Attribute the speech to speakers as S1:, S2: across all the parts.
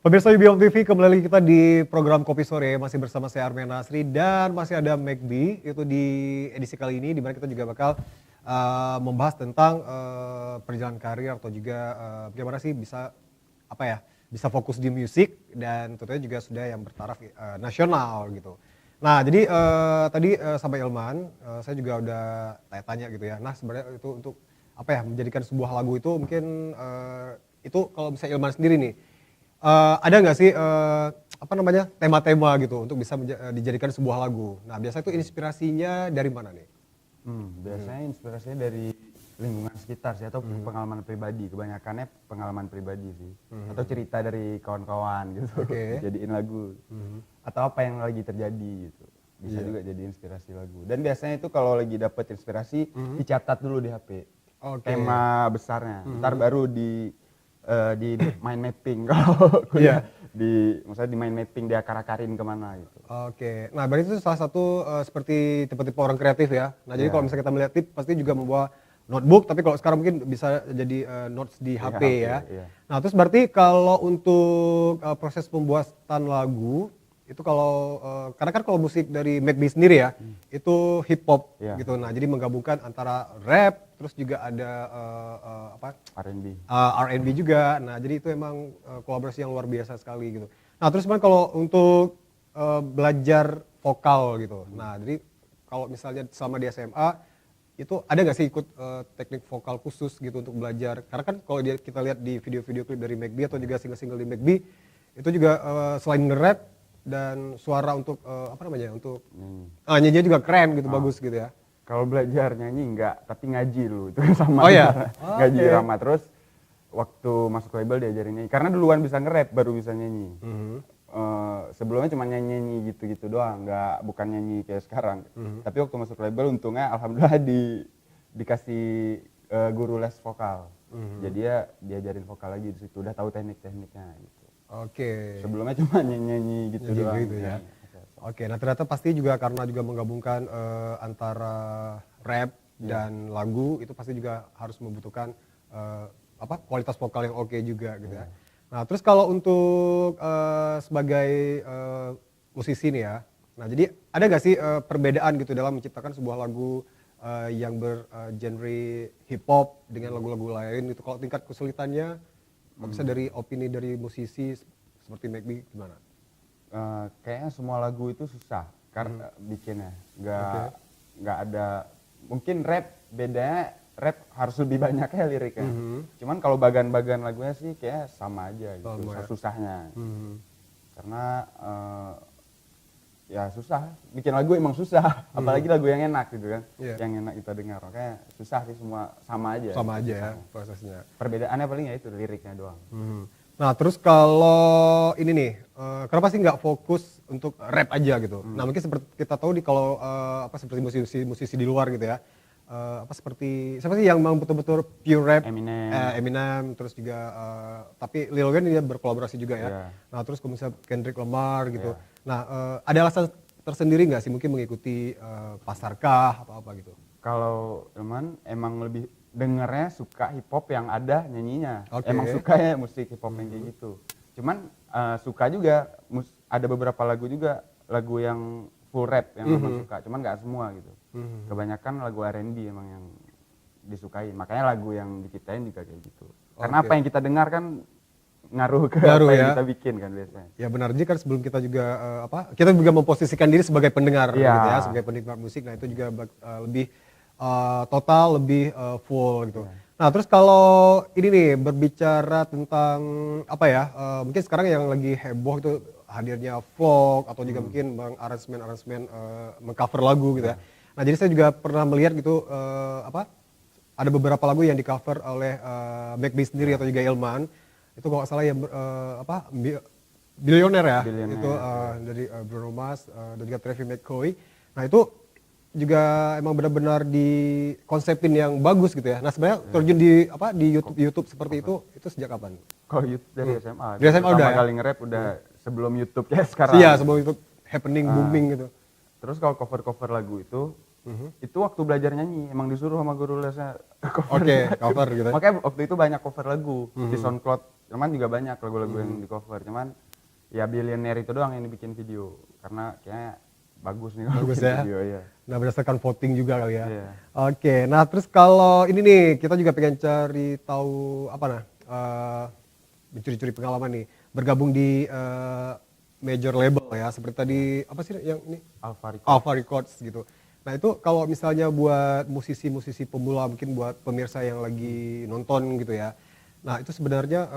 S1: Pemirsa UBM TV, kembali lagi kita di program Kopi Sore, masih bersama saya Armen Nasri dan masih ada McB itu di edisi kali ini, di mana kita juga bakal membahas tentang perjalanan karir atau juga bagaimana sih bisa bisa fokus di musik dan tentunya juga sudah yang bertaraf nasional gitu. Nah jadi tadi sampai Ilman, saya juga udah tanya-tanya gitu ya. Nah sebenarnya itu untuk menjadikan sebuah lagu itu mungkin itu kalau misalnya Ilman sendiri nih. Ada nggak sih tema-tema gitu untuk bisa dijadikan sebuah lagu. Nah biasanya itu inspirasinya dari mana nih?
S2: Biasanya inspirasinya dari lingkungan sekitar sih atau pengalaman pribadi. Kebanyakannya pengalaman pribadi sih. Atau cerita dari kawan-kawan gitu. Jadiin lagu. Atau apa yang lagi terjadi gitu. Bisa juga jadi inspirasi lagu. Dan biasanya itu kalau lagi dapet inspirasi dicatat dulu di HP. Tema besarnya. Ntar baru di mind mapping kalau kuliah misalnya di mind mapping dia akar-akarin kemana gitu.
S1: Oke, nah berarti itu salah satu seperti tipe-tipe orang kreatif ya. Nah jadi kalau misalnya kita melihat tip pasti juga membawa notebook, tapi kalau sekarang mungkin bisa jadi notes di HP ya. Nah terus berarti kalau untuk proses pembuatan lagu itu kalau karena kan kalau musik dari McB sendiri ya itu hip hop gitu. Nah jadi menggabungkan antara rap terus juga ada R&B juga. Nah jadi itu emang kolaborasi yang luar biasa sekali gitu. Nah terus kalau untuk belajar vokal gitu. Nah jadi kalau misalnya selama di SMA itu ada nggak sih ikut teknik vokal khusus gitu untuk belajar? Karena kan kalau kita lihat di video-video klip dari McB atau juga single-single di McB itu juga selain nge-rap dan suara untuk untuk nyanyinya juga keren gitu, bagus gitu ya.
S2: Kalau belajar nyanyi enggak, tapi ngaji dulu itu sama. Ngaji irama. Terus waktu masuk label diajarin nyanyi karena duluan bisa nge-rap baru bisa nyanyi. Sebelumnya cuma nyanyi gitu-gitu doang, bukan nyanyi kayak sekarang. Tapi waktu masuk label untungnya alhamdulillah dikasih guru les vokal. Jadi ya diajarin vokal lagi di situ, udah tahu teknik-tekniknya gitu. Sebelumnya cuma nyanyi gitu doang.
S1: Gitu ya. Nah ternyata pasti juga karena juga menggabungkan antara rap dan lagu itu pasti juga harus membutuhkan kualitas vokal yang oke juga gitu ya. Nah terus kalau untuk sebagai musisi nih ya, nah jadi ada gak sih perbedaan gitu dalam menciptakan sebuah lagu yang bergenre hip hop dengan lagu-lagu lain itu, kalau tingkat kesulitannya bisa dari opini dari musisi seperti McB gimana?
S2: Kayaknya semua lagu itu susah karena bikinnya nggak ada, mungkin rap bedanya rap harus lebih banyak ya liriknya. Cuman kalau bagian-bagian lagunya sih kayak sama aja gitu, susahnya. Karena ya susah, bikin lagu emang susah, apalagi lagu yang enak gitu kan, yang enak kita dengar. Makanya susah sih, semua sama aja.
S1: Sama aja ya prosesnya.
S2: Perbedaannya paling ya itu liriknya doang.
S1: Nah terus kalau ini nih, kenapa sih nggak fokus untuk rap aja gitu? Nah mungkin seperti kita tahu kalau seperti musisi di luar gitu ya, siapa sih yang memang betul-betul pure rap? Eminem, terus juga tapi Lil Wayne dia berkolaborasi juga ya. Nah terus kalau misalnya Kendrick Lamar gitu. Nah ada alasan tersendiri nggak sih mungkin mengikuti pasarkah atau apa gitu?
S2: Kalau emang lebih dengernya suka hip hop yang ada nyanyinya. Emang suka ya musik hip hop yang kayak gitu. Cuman suka juga ada beberapa lagu juga, lagu yang full rap yang emang suka, cuman nggak semua gitu. Kebanyakan lagu R&B emang yang disukain. Makanya lagu yang diciptain juga kayak gitu. Karena apa yang kita dengar kan ngaruh ke apa yang kita bikin kan biasanya.
S1: Ya benar, jadi kan sebelum kita juga kita juga memposisikan diri sebagai pendengar gitu ya, sebagai penikmat musik. Nah itu juga lebih total, lebih full gitu. Nah terus kalau ini nih berbicara tentang mungkin sekarang yang lagi heboh itu hadirnya vlog atau juga mungkin aransemen mengcover lagu gitu ya. Nah jadi saya juga pernah melihat gitu ada beberapa lagu yang di cover oleh McB sendiri atau juga Ilman. Itu kalau nggak salah yang Billionaire ya, itu dari Bruno Mars dan juga Travis McCoy. Nah itu juga emang benar-benar di konsepin yang bagus gitu ya. Nah sebenarnya terjun di YouTube seperti itu sejak kapan?
S2: Kalau YouTube dari SMA.
S1: Dari SMA udah ya?
S2: Kali nge-rap udah sebelum YouTube ya sekarang.
S1: Iya sebelum YouTube happening, booming gitu.
S2: Terus kalau cover lagu itu waktu belajar nyanyi emang disuruh sama guru lesnya
S1: cover gitu.
S2: Makanya waktu itu banyak cover lagu di SoundCloud cuman juga banyak lagu-lagu yang di cover, cuman ya Billionaire itu doang yang dibikin video karena kayaknya bagus nih kalau
S1: Bagus
S2: bikin
S1: ya.
S2: video, ya.
S1: Nah berdasarkan voting juga kali ya.
S2: Iya.
S1: Oke, nah terus kalau ini nih kita juga pengen cari tahu apa nah, mencuri-curi pengalaman nih, bergabung di major label ya, seperti tadi apa sih yang ini Alpha Records gitu. Nah itu kalau misalnya buat musisi-musisi pemula, mungkin buat pemirsa yang lagi nonton gitu ya, nah itu sebenarnya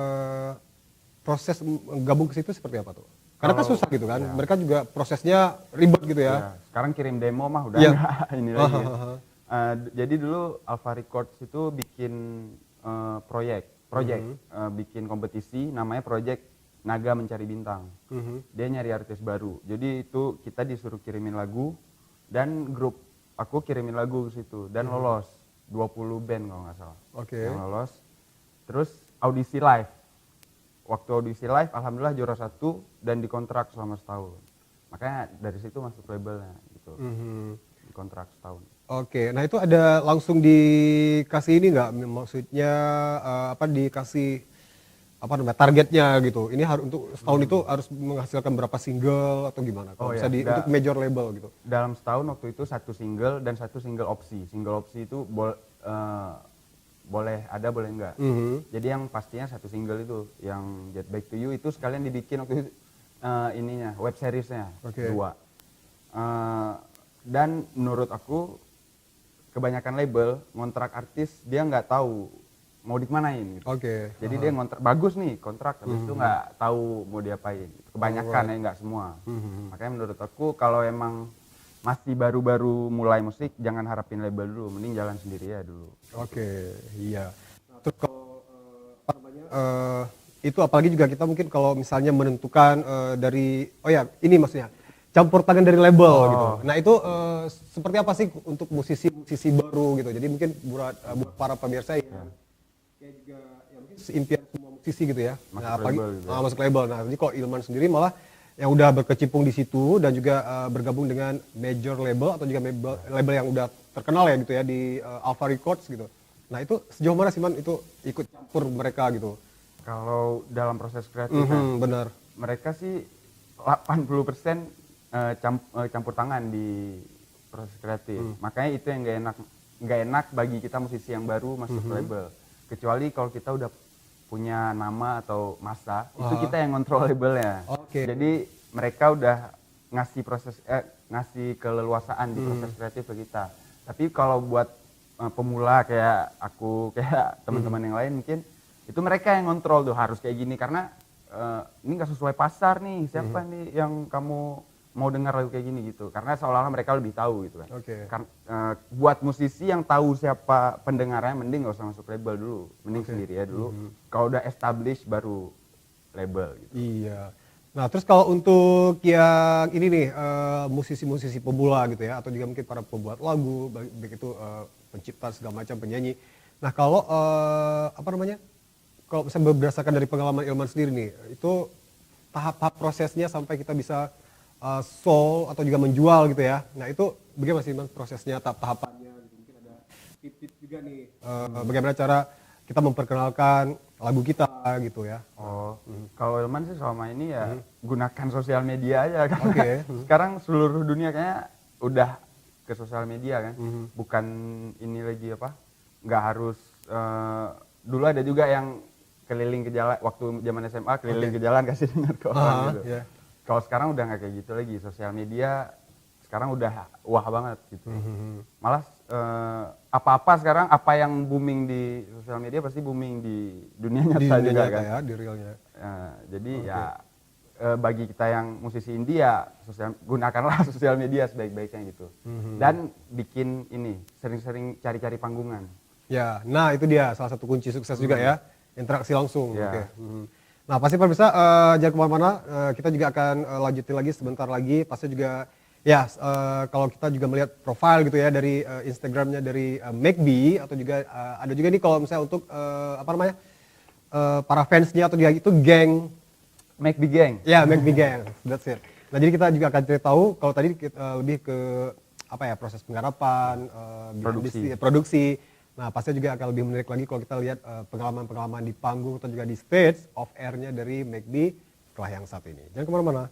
S1: proses gabung ke situ seperti apa tuh? Karena kan susah gitu kan, mereka juga prosesnya ribet gitu ya.
S2: Sekarang kirim demo mah udah
S1: Iya.
S2: nggak ini lagi. Jadi dulu Alpha Records itu bikin proyek, bikin kompetisi namanya Project Naga Mencari Bintang. Dia nyari artis baru. Jadi itu kita disuruh kirimin lagu dan grup aku kirimin lagu ke situ dan lolos 20 band kalau nggak salah. Yang lolos. Terus audisi live. Waktu audisi live alhamdulillah juara 1 dan dikontrak selama setahun. Makanya dari situ masuk labelnya gitu. Dikontrak setahun.
S1: Oke, nah itu ada langsung dikasih ini nggak? Maksudnya dikasih apa namanya targetnya gitu? Ini harus untuk setahun itu harus menghasilkan berapa single atau gimana? Kalau bisa untuk major label gitu?
S2: Dalam setahun waktu itu 1 single dan 1 single opsi. Single opsi itu boleh ada boleh enggak. Jadi yang pastinya 1 single itu yang Get Back to You itu sekalian dibikin waktu itu ininya web seriesnya 2. Dan menurut aku kebanyakan label ngontrak artis dia nggak tahu mau dikemanain gitu. Jadi dia ngontrak bagus nih kontrak habis itu nggak tahu mau diapain. Kebanyakan ya nggak semua. Makanya menurut aku kalau emang masih baru-baru mulai musik jangan harapin label dulu, mending jalan sendiri ya dulu.
S1: Iya. Nah, terus kalau itu apalagi juga kita mungkin kalau misalnya menentukan dari ini maksudnya campur tangan dari label gitu. Nah itu seperti apa sih untuk musisi baru gitu. Jadi mungkin buat para pemirsa yang kayak juga ya mungkin impian semua musisi gitu ya. Masuk label. Nah, jadi kalau Ilman sendiri malah yang udah berkecimpung di situ dan juga bergabung dengan major label atau juga label yang udah terkenal ya gitu ya di Alpha Records gitu. Nah itu sejauh mana sih Man itu ikut campur mereka gitu?
S2: Kalau dalam proses kreatif
S1: benar.
S2: Mereka sih 80% campur tangan di proses kreatif. Makanya itu yang nggak enak bagi kita musisi yang baru masuk label. Kecuali kalau kita udah punya nama atau masa, itu kita yang ngontrol labelnya. Jadi mereka udah ngasih keleluasaan di proses kreatif ke kita. Tapi kalau buat pemula kayak aku, kayak teman-teman yang lain mungkin itu mereka yang ngontrol tuh harus kayak gini karena ini nggak sesuai pasar nih. Siapa nih yang kamu mau dengar lagu kayak gini gitu? Karena seolah-olah mereka lebih tahu gitu kan. Buat musisi yang tahu siapa pendengarnya mending nggak usah masuk label dulu, mending sendiri ya dulu. Kalau udah established baru label gitu.
S1: Iya. Nah terus kalau untuk yang ini nih musisi-musisi pemula gitu ya atau juga mungkin para pembuat lagu baik itu pencipta segala macam penyanyi. Nah kalau kalau misalnya berdasarkan dari pengalaman Ilman sendiri nih, itu tahap-tahap prosesnya sampai kita bisa sold atau juga menjual gitu ya. Nah itu bagaimana sih Ilman prosesnya, tahap-tahapannya gitu. Mungkin ada tips juga nih bagaimana cara kita memperkenalkan lagu kita gitu ya.
S2: Kalau Ilman sih selama ini ya gunakan sosial media aja kan. Sekarang seluruh dunia kayaknya udah ke sosial media kan. Bukan ini lagi nggak harus dulu ada juga yang keliling ke jalan waktu zaman SMA keliling ke jalan kasih dengar ke orang gitu. Kalau sekarang udah nggak kayak gitu lagi, sosial media sekarang udah wah banget gitu. Malah apa-apa sekarang apa yang booming di sosial media pasti booming di dunia nyata juga kan.
S1: Ya, di realnya.
S2: Jadi ya bagi kita yang musisi indie ya gunakanlah sosial media sebaik-baiknya gitu. Dan bikin ini sering-sering cari-cari panggungan.
S1: Ya, nah itu dia salah satu kunci sukses juga ya, interaksi langsung. Nah pasti pemirsa jangan kemana-mana, kita juga akan lanjutin lagi sebentar lagi. Pasti juga ya kalau kita juga melihat profile gitu ya dari Instagramnya dari McB atau juga ada juga nih kalau misalnya untuk para fansnya atau juga itu geng
S2: McB Gang.
S1: Ya McB Gang, that's it. Nah jadi kita juga akan cerita tahu kalau tadi kita lebih ke proses penggarapan, produksi. Nah pasti juga akan lebih menarik lagi kalau kita lihat pengalaman-pengalaman di panggung atau juga di stage of air-nya dari McD setelah yang satu ini. Jangan kemana-mana.